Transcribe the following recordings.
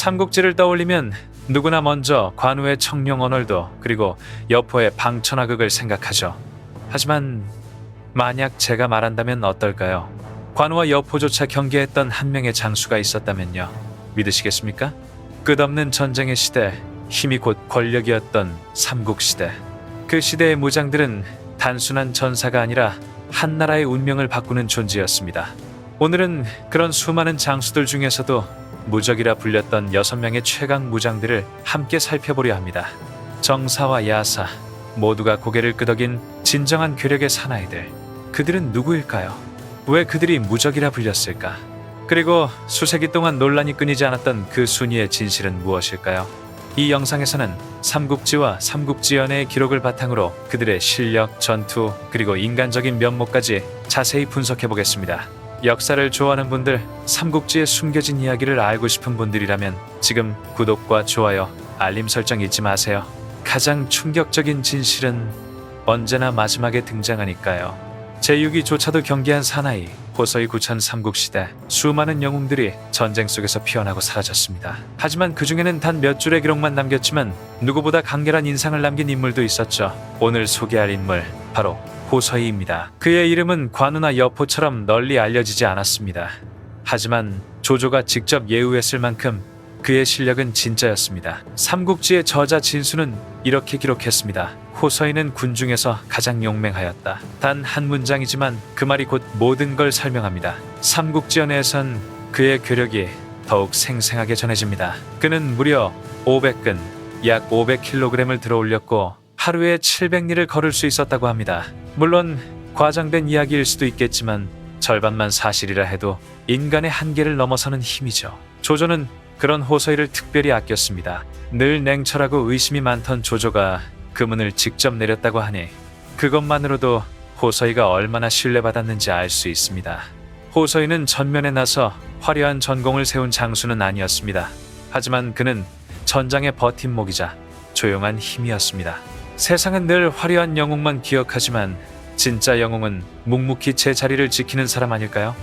삼국지를 떠올리면 누구나 먼저 관우의 청룡 언월도 그리고 여포의 방천하극을 생각하죠. 하지만 만약 제가 말한다면 어떨까요? 관우와 여포조차 경계했던 한 명의 장수가 있었다면요. 믿으시겠습니까? 끝없는 전쟁의 시대, 힘이 곧 권력이었던 삼국시대. 그 시대의 무장들은 단순한 전사가 아니라 한 나라의 운명을 바꾸는 존재였습니다. 오늘은 그런 수많은 장수들 중에서도 무적이라 불렸던 6명의 최강 무장들을 함께 살펴보려 합니다. 정사와 야사, 모두가 고개를 끄덕인 진정한 괴력의 사나이들. 그들은 누구일까요? 왜 그들이 무적이라 불렸을까? 그리고 수세기 동안 논란이 끊이지 않았던 그 순위의 진실은 무엇일까요? 이 영상에서는 삼국지와 삼국지연의 기록을 바탕으로 그들의 실력, 전투, 그리고 인간적인 면모까지 자세히 분석해 보겠습니다. 역사를 좋아하는 분들, 삼국지의 숨겨진 이야기를 알고 싶은 분들이라면 지금 구독과 좋아요, 알림 설정 잊지 마세요. 가장 충격적인 진실은 언제나 마지막에 등장하니까요. 제6위조차도 경계한 사나이, 호서의 구천 삼국시대. 수많은 영웅들이 전쟁 속에서 피어나고 사라졌습니다. 하지만 그 중에는 단 몇 줄의 기록만 남겼지만 누구보다 강렬한 인상을 남긴 인물도 있었죠. 오늘 소개할 인물, 바로 호서이입니다. 그의 이름은 관우나 여포처럼 널리 알려지지 않았습니다. 하지만 조조가 직접 예우했을 만큼 그의 실력은 진짜였습니다. 삼국지의 저자 진수는 이렇게 기록했습니다. 호서이는 군 중에서 가장 용맹하였다. 단 한 문장이지만 그 말이 곧 모든 걸 설명합니다. 삼국지연에선 그의 괴력이 더욱 생생하게 전해집니다. 그는 무려 500근, 약 500kg을 들어올렸고 하루에 700리를 걸을 수 있었다고 합니다. 물론 과장된 이야기일 수도 있겠지만 절반만 사실이라 해도 인간의 한계를 넘어서는 힘이죠. 조조는 그런 호서이를 특별히 아꼈습니다. 늘 냉철하고 의심이 많던 조조가 금은을 직접 내렸다고 하니 그것만으로도 호서이가 얼마나 신뢰받았는지 알 수 있습니다. 호서이는 전면에 나서 화려한 전공을 세운 장수는 아니었습니다. 하지만 그는 전장의 버팀목이자 조용한 힘이었습니다. 세상은 늘 화려한 영웅만 기억하지만 진짜 영웅은 묵묵히 제 자리를 지키는 사람 아닐까요?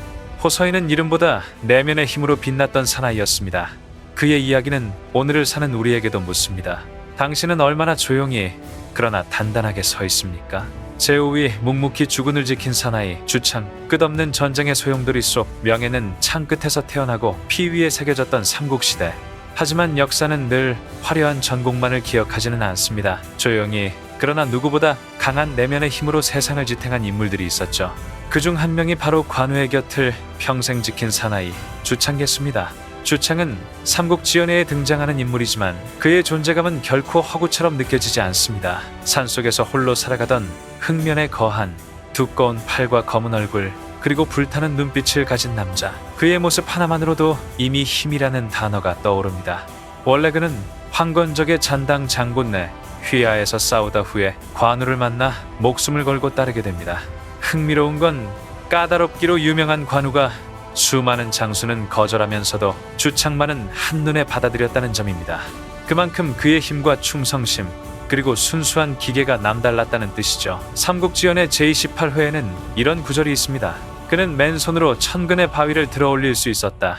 호서이는 이름보다 내면의 힘으로 빛났던 사나이였습니다. 그의 이야기는 오늘을 사는 우리에게도 묻습니다. 당신은 얼마나 조용히 그러나 단단하게 서 있습니까? 제5위 묵묵히 주군을 지킨 사나이 주창. 끝없는 전쟁의 소용돌이 속 명예는 창 끝에서 태어나고 피 위에 새겨졌던 삼국시대. 하지만 역사는 늘 화려한 전공만을 기억하지는 않습니다. 조용히 그러나 누구보다 강한 내면의 힘으로 세상을 지탱한 인물들이 있었죠. 그중 한 명이 바로 관우의 곁을 평생 지킨 사나이 주창겠습니다. 주창은 삼국지연에 등장하는 인물이지만 그의 존재감은 결코 허구처럼 느껴지지 않습니다. 산속에서 홀로 살아가던 흑면에 거한 두꺼운 팔과 검은 얼굴, 그리고 불타는 눈빛을 가진 남자. 그의 모습 하나만으로도 이미 힘이라는 단어가 떠오릅니다. 원래 그는 황건적의 잔당 장군내 휘하에서 싸우다 후에 관우를 만나 목숨을 걸고 따르게 됩니다. 흥미로운 건 까다롭기로 유명한 관우가 수많은 장수는 거절하면서도 주창만은 한눈에 받아들였다는 점입니다. 그만큼 그의 힘과 충성심, 그리고 순수한 기계가 남달랐다는 뜻이죠. 삼국지연의 제28회에는 이런 구절이 있습니다. 그는 맨손으로 천근의 바위를 들어올릴 수 있었다.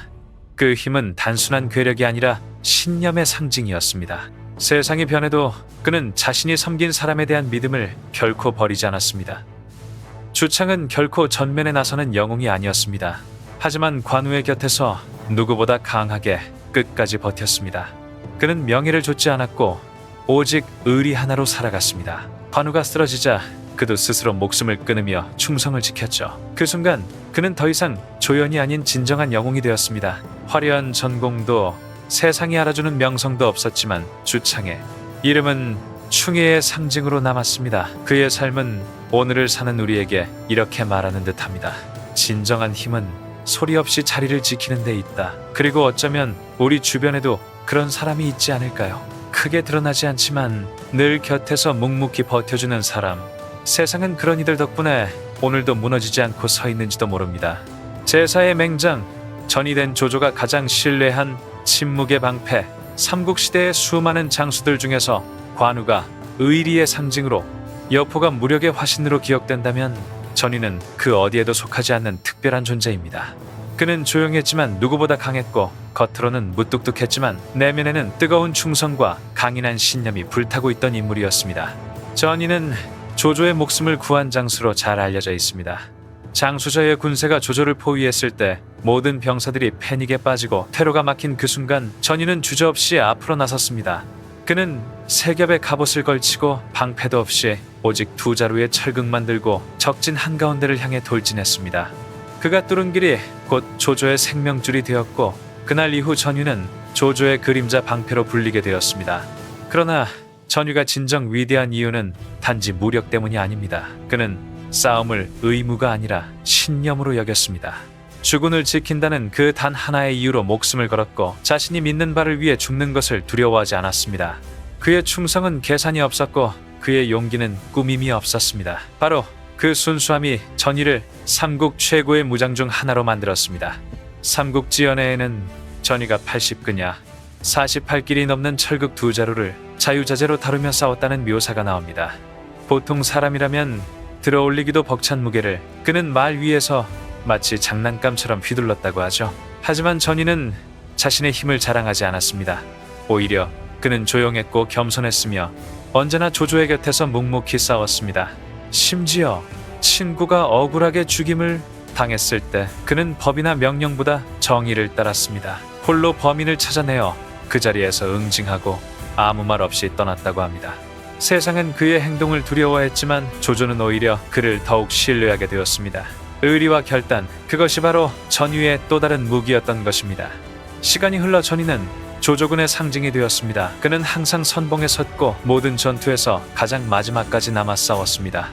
그 힘은 단순한 괴력이 아니라 신념의 상징이었습니다. 세상이 변해도 그는 자신이 섬긴 사람에 대한 믿음을 결코 버리지 않았습니다. 주창은 결코 전면에 나서는 영웅이 아니었습니다. 하지만 관우의 곁에서 누구보다 강하게 끝까지 버텼습니다. 그는 명예를 좇지 않았고 오직 의리 하나로 살아갔습니다. 관우가 쓰러지자 그도 스스로 목숨을 끊으며 충성을 지켰죠. 그 순간 그는 더 이상 조연이 아닌 진정한 영웅이 되었습니다. 화려한 전공도 세상이 알아주는 명성도 없었지만 주창의 이름은 충의의 상징으로 남았습니다. 그의 삶은 오늘을 사는 우리에게 이렇게 말하는 듯합니다. 진정한 힘은 소리 없이 자리를 지키는 데 있다. 그리고 어쩌면 우리 주변에도 그런 사람이 있지 않을까요? 크게 드러나지 않지만 늘 곁에서 묵묵히 버텨주는 사람. 세상은 그런 이들 덕분에 오늘도 무너지지 않고 서 있는지도 모릅니다. 제사의 맹장, 전이 된 조조가 가장 신뢰한 침묵의 방패. 삼국시대의 수많은 장수들 중에서 관우가 의리의 상징으로, 여포가 무력의 화신으로 기억된다면 전이는 그 어디에도 속하지 않는 특별한 존재입니다. 그는 조용했지만 누구보다 강했고 겉으로는 무뚝뚝했지만 내면에는 뜨거운 충성과 강인한 신념이 불타고 있던 인물이었습니다. 전이는 조조의 목숨을 구한 장수로 잘 알려져 있습니다. 장수저의 군세가 조조를 포위했을 때 모든 병사들이 패닉에 빠지고 퇴로가 막힌 그 순간 전이는 주저없이 앞으로 나섰습니다. 그는 세 겹의 갑옷을 걸치고 방패도 없이 오직 두 자루의 철극만 들고 적진 한가운데를 향해 돌진했습니다. 그가 뚫은 길이 곧 조조의 생명줄이 되었고 그날 이후 전유는 조조의 그림자 방패로 불리게 되었습니다. 그러나 전유가 진정 위대한 이유는 단지 무력 때문이 아닙니다. 그는 싸움을 의무가 아니라 신념으로 여겼습니다. 주군을 지킨다는 그 단 하나의 이유로 목숨을 걸었고 자신이 믿는 바를 위해 죽는 것을 두려워하지 않았습니다. 그의 충성은 계산이 없었고 그의 용기는 꾸밈이 없었습니다. 바로 그 순수함이 전이를 삼국 최고의 무장 중 하나로 만들었습니다. 삼국지연에는 전이가 80그냐 48길이 넘는 철극 두 자루를 자유자재로 다루며 싸웠다는 묘사가 나옵니다. 보통 사람이라면 들어올리기도 벅찬 무게를 그는 말 위에서 마치 장난감처럼 휘둘렀다고 하죠. 하지만 전이는 자신의 힘을 자랑하지 않았습니다. 오히려 그는 조용했고 겸손했으며 언제나 조조의 곁에서 묵묵히 싸웠습니다. 심지어 친구가 억울하게 죽임을 당했을 때 그는 법이나 명령보다 정의를 따랐습니다. 홀로 범인을 찾아내어 그 자리에서 응징하고 아무 말 없이 떠났다고 합니다. 세상은 그의 행동을 두려워했지만 조조는 오히려 그를 더욱 신뢰하게 되었습니다. 의리와 결단, 그것이 바로 전유의 또 다른 무기였던 것입니다. 시간이 흘러 전유는 조조군의 상징이 되었습니다. 그는 항상 선봉에 섰고 모든 전투에서 가장 마지막까지 남아 싸웠습니다.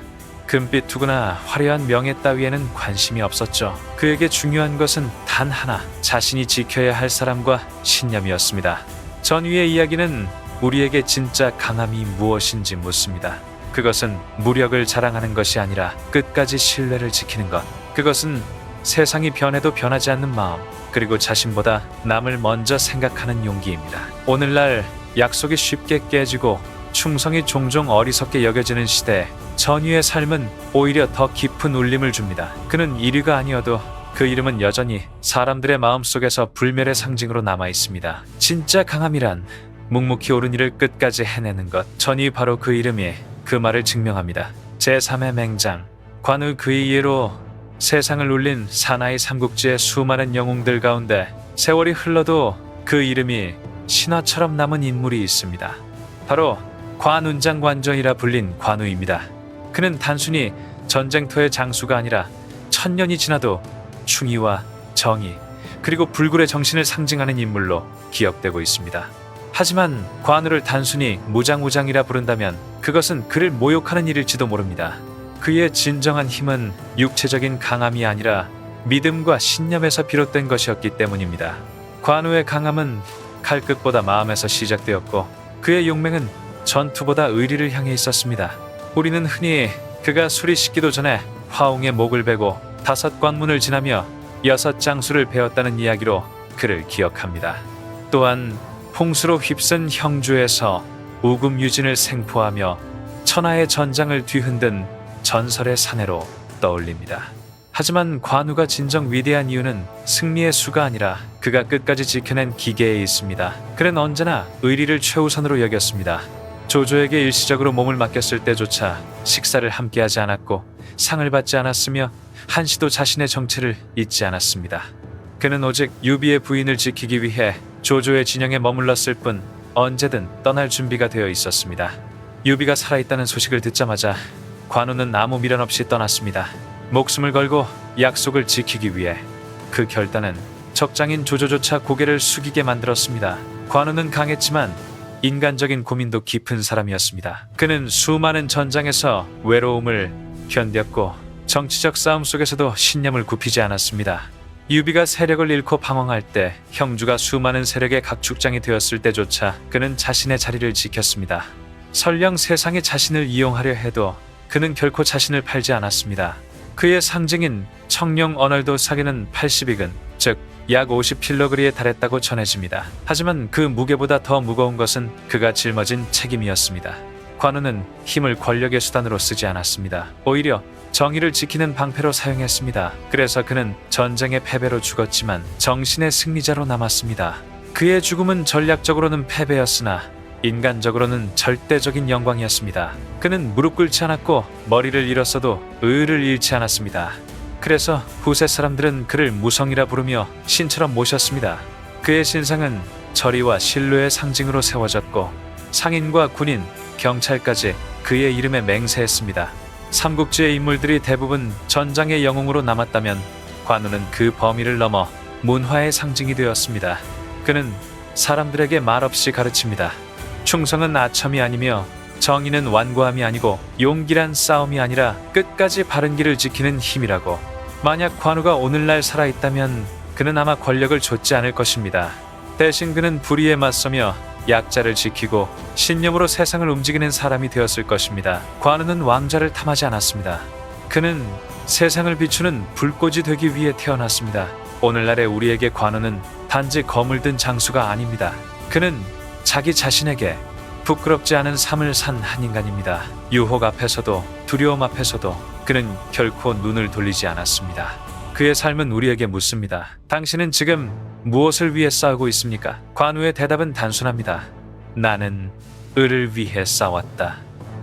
금빛 투구나 화려한 명예 따위에는 관심이 없었죠. 그에게 중요한 것은 단 하나, 자신이 지켜야 할 사람과 신념이었습니다. 전유의 이야기는 우리에게 진짜 강함이 무엇인지 묻습니다. 그것은 무력을 자랑하는 것이 아니라 끝까지 신뢰를 지키는 것. 그것은 세상이 변해도 변하지 않는 마음, 그리고 자신보다 남을 먼저 생각하는 용기입니다. 오늘날 약속이 쉽게 깨지고 충성이 종종 어리석게 여겨지는 시대에 전유의 삶은 오히려 더 깊은 울림을 줍니다. 그는 1위가 아니어도 그 이름은 여전히 사람들의 마음속에서 불멸의 상징으로 남아 있습니다. 진짜 강함이란 묵묵히 옳은 일을 끝까지 해내는 것. 전이 바로 그 이름이 그 말을 증명합니다. 제3의 맹장 관우 그의 예로 세상을 울린 사나이 삼국지의 수많은 영웅들 가운데 세월이 흘러도 그 이름이 신화처럼 남은 인물이 있습니다. 바로 관운장관전이라 불린 관우입니다. 그는 단순히 전쟁터의 장수가 아니라 천년이 지나도 충의와 정의 그리고 불굴의 정신을 상징하는 인물로 기억되고 있습니다. 하지만 관우를 단순히 무장우장이라 부른다면 그것은 그를 모욕하는 일일지도 모릅니다. 그의 진정한 힘은 육체적인 강함이 아니라 믿음과 신념에서 비롯된 것이었기 때문입니다. 관우의 강함은 칼끝보다 마음에서 시작되었고 그의 용맹은 전투보다 의리를 향해 있었습니다. 우리는 흔히 그가 술이 식기도 전에 화웅의 목을 베고 5 관문을 지나며 6 장수를 베었다는 이야기로 그를 기억합니다. 또한 홍수로 휩쓴 형주에서 우금유진을 생포하며 천하의 전장을 뒤흔든 전설의 사내로 떠올립니다. 하지만 관우가 진정 위대한 이유는 승리의 수가 아니라 그가 끝까지 지켜낸 기계에 있습니다. 그는 언제나 의리를 최우선으로 여겼습니다. 조조에게 일시적으로 몸을 맡겼을 때조차 식사를 함께하지 않았고 상을 받지 않았으며 한시도 자신의 정체를 잊지 않았습니다. 그는 오직 유비의 부인을 지키기 위해 조조의 진영에 머물렀을 뿐 언제든 떠날 준비가 되어 있었습니다. 유비가 살아있다는 소식을 듣자마자 관우는 아무 미련 없이 떠났습니다. 목숨을 걸고 약속을 지키기 위해. 그 결단은 적장인 조조조차 고개를 숙이게 만들었습니다. 관우는 강했지만 인간적인 고민도 깊은 사람이었습니다. 그는 수많은 전장에서 외로움을 견뎠고 정치적 싸움 속에서도 신념을 굽히지 않았습니다. 유비가 세력을 잃고 방황할 때, 형주가 수많은 세력의 각축장이 되었을 때조차 그는 자신의 자리를 지켰습니다. 설령 세상이 자신을 이용하려 해도 그는 결코 자신을 팔지 않았습니다. 그의 상징인 청룡 어널도 사기는 80이근, 즉 약 50kg에 달했다고 전해집니다. 하지만 그 무게보다 더 무거운 것은 그가 짊어진 책임이었습니다. 관우는 힘을 권력의 수단으로 쓰지 않았습니다. 오히려 정의를 지키는 방패로 사용했습니다. 그래서 그는 전쟁의 패배로 죽었지만 정신의 승리자로 남았습니다. 그의 죽음은 전략적으로는 패배였으나 인간적으로는 절대적인 영광이었습니다. 그는 무릎 꿇지 않았고 머리를 잃었어도 의를 잃지 않았습니다. 그래서 후세 사람들은 그를 무성이라 부르며 신처럼 모셨습니다. 그의 신상은 절의와 신뢰의 상징으로 세워졌고 상인과 군인, 경찰까지 그의 이름에 맹세했습니다. 삼국지의 인물들이 대부분 전장의 영웅으로 남았다면 관우는 그 범위를 넘어 문화의 상징이 되었습니다. 그는 사람들에게 말없이 가르칩니다. 충성은 아첨이 아니며 정의는 완고함이 아니고 용기란 싸움이 아니라 끝까지 바른 길을 지키는 힘이라고. 만약 관우가 오늘날 살아있다면 그는 아마 권력을 좇지 않을 것입니다. 대신 그는 불의에 맞서며 약자를 지키고 신념으로 세상을 움직이는 사람이 되었을 것입니다. 관우는 왕자를 탐하지 않았습니다. 그는 세상을 비추는 불꽃이 되기 위해 태어났습니다. 오늘날의 우리에게 관우는 단지 검을 든 장수가 아닙니다. 그는 자기 자신에게 부끄럽지 않은 삶을 산 한 인간입니다. 유혹 앞에서도 두려움 앞에서도 그는 결코 눈을 돌리지 않았습니다. 그의 삶은 우리에게 묻습니다. 당신은 지금 무엇을 위해 싸우고 있습니까? 관우의 대답은 단순합니다. 나는 을을 위해 싸웠다.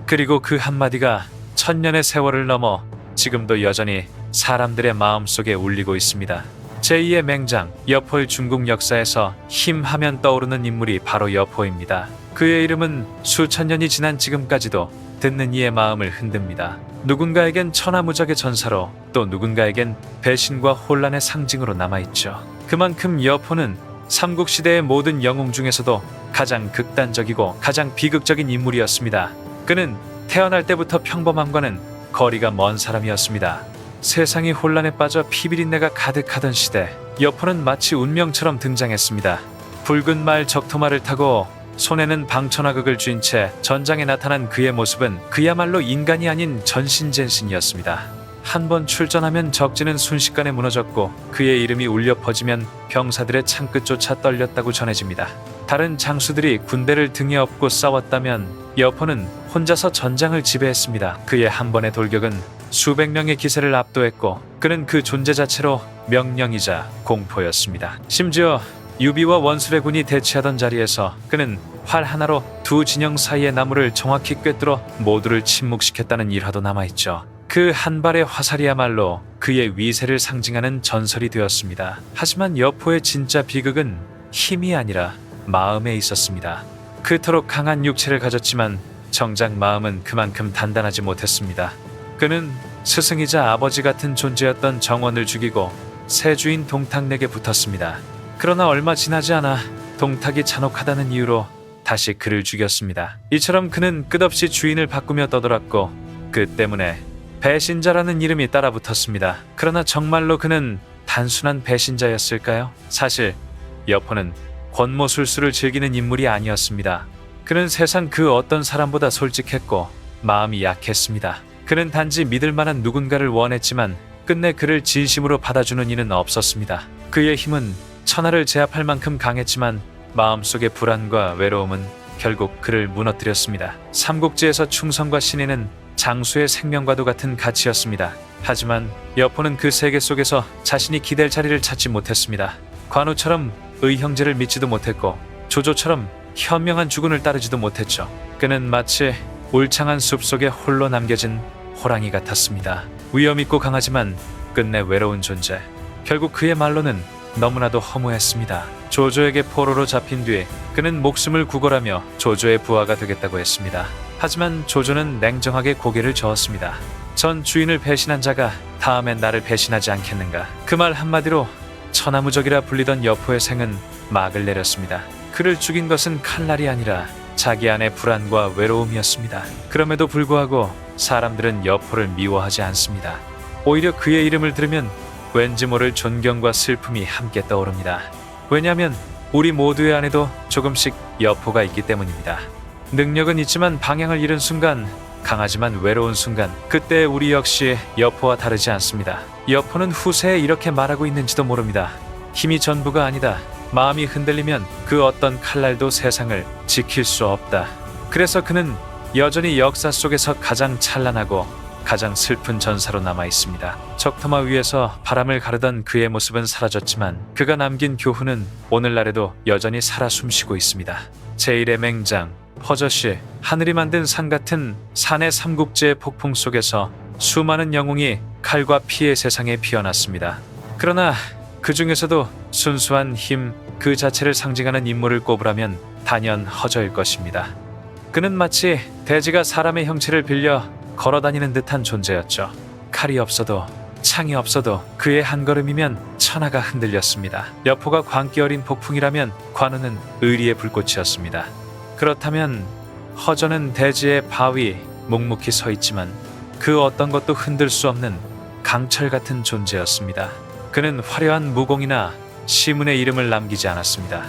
그리고 그 한마디가 천년의 세월을 넘어 지금도 여전히 사람들의 마음속에 울리고 있습니다. 제2의 맹장, 여포의 중국 역사에서 힘하면 떠오르는 인물이 바로 여포입니다. 그의 이름은 수천 년이 지난 지금까지도 듣는 이의 마음을 흔듭니다. 누군가에겐 천하무적의 전사로 또 누군가에겐 배신과 혼란의 상징으로 남아있죠. 그만큼 여포는 삼국시대의 모든 영웅 중에서도 가장 극단적이고 가장 비극적인 인물이었습니다. 그는 태어날 때부터 평범함과는 거리가 먼 사람이었습니다. 세상이 혼란에 빠져 피비린내가 가득하던 시대, 여포는 마치 운명처럼 등장했습니다. 붉은 말 적토마를 타고 손에는 방천화극을 쥔 채 전장에 나타난 그의 모습은 그야말로 인간이 아닌 전신전신이었습니다. 한 번 출전하면 적진은 순식간에 무너졌고 그의 이름이 울려 퍼지면 병사들의 창끝조차 떨렸다고 전해집니다. 다른 장수들이 군대를 등에 업고 싸웠다면 여포는 혼자서 전장을 지배했습니다. 그의 한 번의 돌격은 수백 명의 기세를 압도했고 그는 그 존재 자체로 명령이자 공포였습니다. 심지어 유비와 원술의 대치하던 자리에서 그는 활 하나로 두 진영 사이의 나무를 정확히 꿰뚫어 모두를 침묵시켰다는 일화도 남아있죠. 그 한 발의 화살이야말로 그의 위세를 상징하는 전설이 되었습니다. 하지만 여포의 진짜 비극은 힘이 아니라 마음에 있었습니다. 그토록 강한 육체를 가졌지만 정작 마음은 그만큼 단단하지 못했습니다. 그는 스승이자 아버지 같은 존재였던 정원을 죽이고 새 주인 동탁에게 붙었습니다. 그러나 얼마 지나지 않아 동탁이 잔혹하다는 이유로 다시 그를 죽였습니다. 이처럼 그는 끝없이 주인을 바꾸며 떠돌았고 그 때문에 배신자라는 이름이 따라붙었습니다. 그러나 정말로 그는 단순한 배신자였을까요? 사실 여포는 권모술수를 즐기는 인물이 아니었습니다. 그는 세상 그 어떤 사람보다 솔직했고 마음이 약했습니다. 그는 단지 믿을 만한 누군가를 원했지만 끝내 그를 진심으로 받아주는 이는 없었습니다. 그의 힘은 천하를 제압할 만큼 강했지만 마음속의 불안과 외로움은 결국 그를 무너뜨렸습니다. 삼국지에서 충성과 신의는 장수의 생명과도 같은 가치였습니다. 하지만 여포는 그 세계 속에서 자신이 기댈 자리를 찾지 못했습니다. 관우처럼 의형제를 믿지도 못했고 조조처럼 현명한 주군을 따르지도 못했죠. 그는 마치 울창한 숲속에 홀로 남겨진 호랑이 같았습니다. 위험있고 강하지만 끝내 외로운 존재. 결국 그의 말로는 너무나도 허무했습니다. 조조에게 포로로 잡힌 뒤 그는 목숨을 구걸하며 조조의 부하가 되겠다고 했습니다. 하지만 조조는 냉정하게 고개를 저었습니다. 전 주인을 배신한 자가 다음엔 나를 배신하지 않겠는가. 그 말 한마디로 천하무적이라 불리던 여포의 생은 막을 내렸습니다. 그를 죽인 것은 칼날이 아니라 자기 안의 불안과 외로움이었습니다. 그럼에도 불구하고 사람들은 여포를 미워하지 않습니다. 오히려 그의 이름을 들으면 왠지 모를 존경과 슬픔이 함께 떠오릅니다. 왜냐하면 우리 모두의 안에도 조금씩 여포가 있기 때문입니다. 능력은 있지만 방향을 잃은 순간, 강하지만 외로운 순간, 그때 우리 역시 여포와 다르지 않습니다. 여포는 후세에 이렇게 말하고 있는지도 모릅니다. 힘이 전부가 아니다. 마음이 흔들리면 그 어떤 칼날도 세상을 지킬 수 없다. 그래서 그는 여전히 역사 속에서 가장 찬란하고 가장 슬픈 전사로 남아 있습니다. 적토마 위에서 바람을 가르던 그의 모습은 사라졌지만 그가 남긴 교훈은 오늘날에도 여전히 살아 숨쉬고 있습니다. 제1의 맹장 허저씨, 하늘이 만든 산 같은 산의 삼국지의 폭풍 속에서 수많은 영웅이 칼과 피의 세상에 피어났습니다. 그러나 그 중에서도 순수한 힘 그 자체를 상징하는 인물을 꼽으라면 단연 허저일 것입니다. 그는 마치 대지가 사람의 형체를 빌려 걸어다니는 듯한 존재였죠. 칼이 없어도 창이 없어도 그의 한 걸음이면 천하가 흔들렸습니다. 여포가 광기 어린 폭풍이라면 관우는 의리의 불꽃이었습니다. 그렇다면 허저는 대지의 바위 묵묵히 서 있지만 그 어떤 것도 흔들 수 없는 강철 같은 존재였습니다. 그는 화려한 무공이나 시문의 이름을 남기지 않았습니다.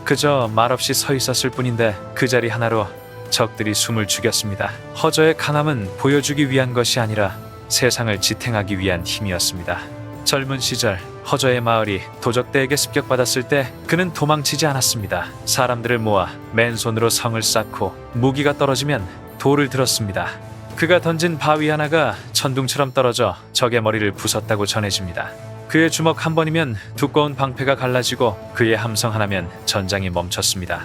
그저 말없이 서 있었을 뿐인데 그 자리 하나로 적들이 숨을 죽였습니다. 허저의 강함은 보여주기 위한 것이 아니라 세상을 지탱하기 위한 힘이었습니다. 젊은 시절 허저의 마을이 도적대에게 습격받았을 때 그는 도망치지 않았습니다. 사람들을 모아 맨손으로 성을 쌓고 무기가 떨어지면 돌을 들었습니다. 그가 던진 바위 하나가 천둥처럼 떨어져 적의 머리를 부쉈다고 전해집니다. 그의 주먹 한 번이면 두꺼운 방패가 갈라지고 그의 함성 하나면 전장이 멈췄습니다.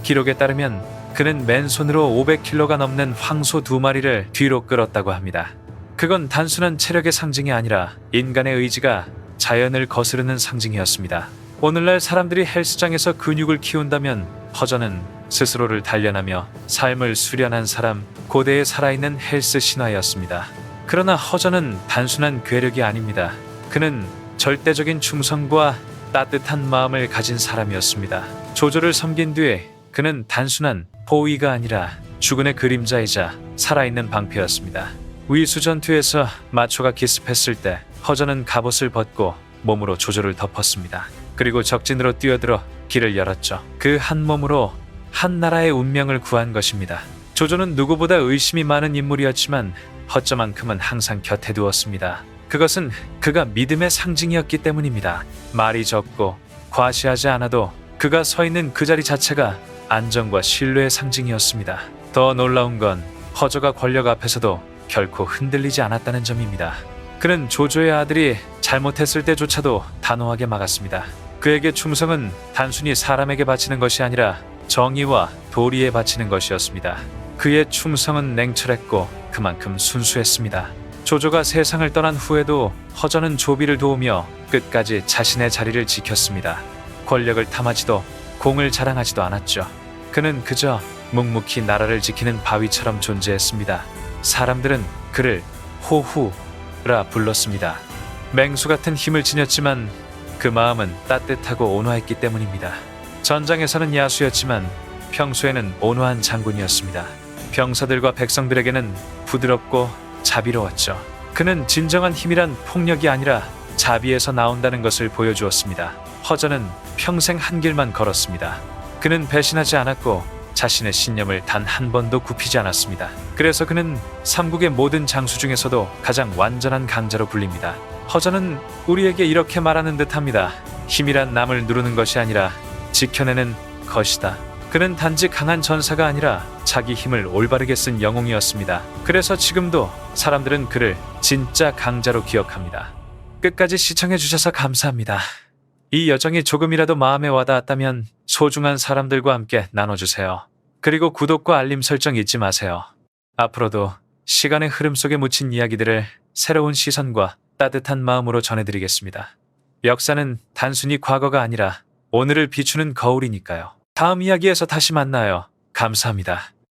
기록에 따르면 그는 맨손으로 500kg가 넘는 황소 2마리를 뒤로 끌었다고 합니다. 그건 단순한 체력의 상징이 아니라 인간의 의지가 자연을 거스르는 상징이었습니다. 오늘날 사람들이 헬스장에서 근육을 키운다면 허저는 스스로를 단련하며 삶을 수련한 사람, 고대에 살아있는 헬스 신화였습니다. 그러나 허저는 단순한 괴력이 아닙니다. 그는 절대적인 충성과 따뜻한 마음을 가진 사람이었습니다. 조조를 섬긴 뒤에 그는 단순한 포위가 아니라 주군의 그림자이자 살아있는 방패였습니다. 위수 전투에서 마초가 기습했을 때 허저는 갑옷을 벗고 몸으로 조조를 덮었습니다. 그리고 적진으로 뛰어들어 길을 열었죠. 그 한 몸으로 한 나라의 운명을 구한 것입니다. 조조는 누구보다 의심이 많은 인물이었지만 허저만큼은 항상 곁에 두었습니다. 그것은 그가 믿음의 상징이었기 때문입니다. 말이 적고 과시하지 않아도 그가 서 있는 그 자리 자체가 안정과 신뢰의 상징이었습니다. 더 놀라운 건 허저가 권력 앞에서도 결코 흔들리지 않았다는 점입니다. 그는 조조의 아들이 잘못했을 때조차도 단호하게 막았습니다. 그에게 충성은 단순히 사람에게 바치는 것이 아니라 정의와 도리에 바치는 것이었습니다. 그의 충성은 냉철했고 그만큼 순수했습니다. 조조가 세상을 떠난 후에도 허저는 조비를 도우며 끝까지 자신의 자리를 지켰습니다. 권력을 탐하지도 공을 자랑하지도 않았죠. 그는 그저 묵묵히 나라를 지키는 바위처럼 존재했습니다. 사람들은 그를 호후라 불렀습니다. 맹수 같은 힘을 지녔지만 그 마음은 따뜻하고 온화했기 때문입니다. 전장에서는 야수였지만 평소에는 온화한 장군이었습니다. 병사들과 백성들에게는 부드럽고 자비로웠죠. 그는 진정한 힘이란 폭력이 아니라 자비에서 나온다는 것을 보여주었습니다. 허저는 평생 한 길만 걸었습니다. 그는 배신하지 않았고 자신의 신념을 단 한 번도 굽히지 않았습니다. 그래서 그는 삼국의 모든 장수 중에서도 가장 완전한 강자로 불립니다. 허저는 우리에게 이렇게 말하는 듯합니다. 힘이란 남을 누르는 것이 아니라 지켜내는 것이다. 그는 단지 강한 전사가 아니라 자기 힘을 올바르게 쓴 영웅이었습니다. 그래서 지금도 사람들은 그를 진짜 강자로 기억합니다. 끝까지 시청해주셔서 감사합니다. 이 여정이 조금이라도 마음에 와닿았다면 소중한 사람들과 함께 나눠주세요. 그리고 구독과 알림 설정 잊지 마세요. 앞으로도 시간의 흐름 속에 묻힌 이야기들을 새로운 시선과 따뜻한 마음으로 전해드리겠습니다. 역사는 단순히 과거가 아니라 오늘을 비추는 거울이니까요. 다음 이야기에서 다시 만나요. 감사합니다.